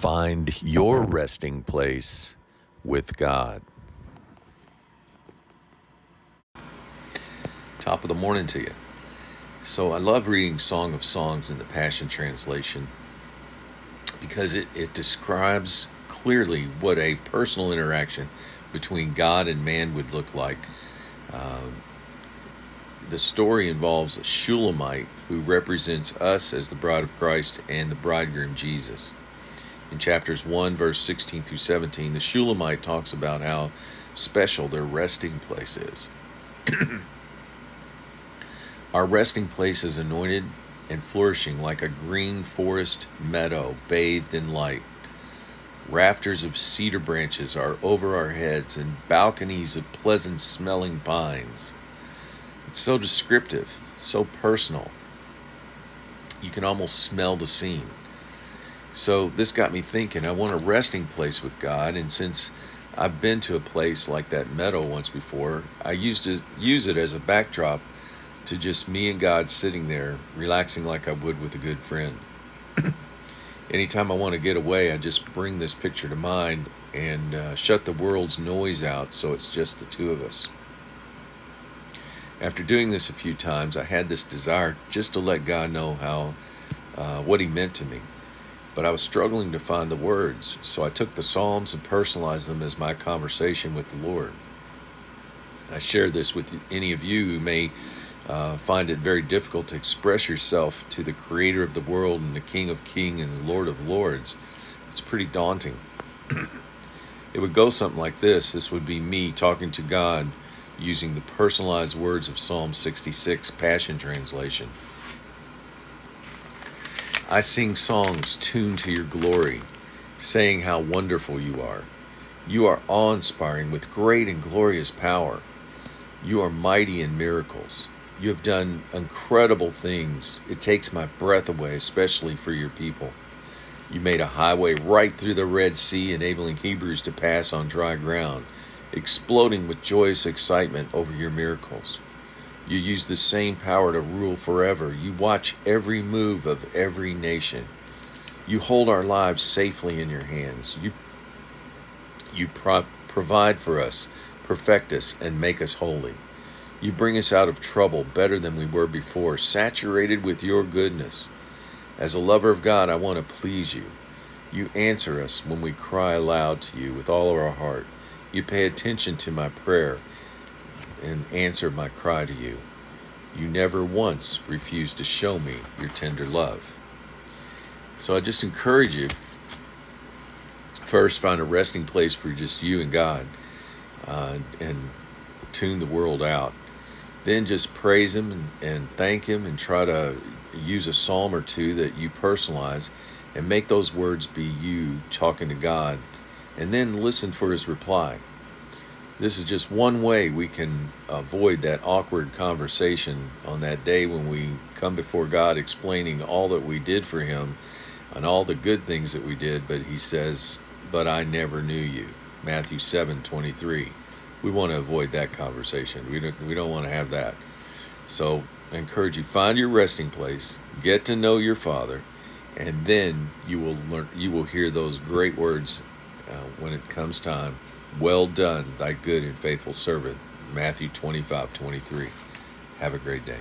Find your resting place with God. Top of the morning to you. So I love reading Song of Songs in the Passion Translation because it describes clearly what a personal interaction between God and man would look like. The story involves a Shulamite who represents us as the bride of Christ and the bridegroom Jesus. In chapters 1, verse 16 through 17, the Shulamite talks about how special their resting place is. Our resting place is anointed and flourishing like a green forest meadow bathed in light. Rafters of cedar branches are over our heads and balconies of pleasant smelling pines. It's so descriptive, so personal. You can almost smell the scene. So this got me thinking, I want a resting place with God, and since I've been to a place like that meadow once before, I used to use it as a backdrop to just me and God sitting there, relaxing like I would with a good friend. Anytime I want to get away, I just bring this picture to mind and shut the world's noise out so it's just the two of us. After doing this a few times, I had this desire just to let God know how what he meant to me. But I was struggling to find the words, so I took the Psalms and personalized them as my conversation with the Lord. I share this with any of you who may find it very difficult to express yourself to the Creator of the world and the King of Kings and the Lord of Lords. It's pretty daunting. It would go something like this. This would be me talking to God using the personalized words of Psalm 66, Passion Translation. I sing songs tuned to your glory, saying how wonderful you are. You are awe-inspiring with great and glorious power. You are mighty in miracles. You have done incredible things. It takes my breath away, especially for your people. You made a highway right through the Red Sea, enabling Hebrews to pass on dry ground, exploding with joyous excitement over your miracles. You use the same power to rule forever. You watch every move of every nation. You hold our lives safely in your hands. You provide for us, perfect us, and make us holy. You bring us out of trouble better than we were before, saturated with your goodness. As a lover of God, I want to please you. You answer us when we cry aloud to you with all of our heart. You pay attention to my prayer and answer my cry to you. You never once refuse to show me your tender love. So I just encourage you, first find a resting place for just you and God, and tune the world out. Then just praise him and thank him, and try to use a psalm or two that you personalize and make those words be you talking to God, and then listen for his reply. This is just one way we can avoid that awkward conversation on that day when we come before God explaining all that we did for him and all the good things that we did, but he says, "But I never knew you." Matthew 7:23. We want to avoid that conversation. We don't want to have that. So I encourage you, find your resting place, get to know your Father, and then you will hear those great words when it comes time. Well done, thy good and faithful servant. Matthew 25:23. Have a great day.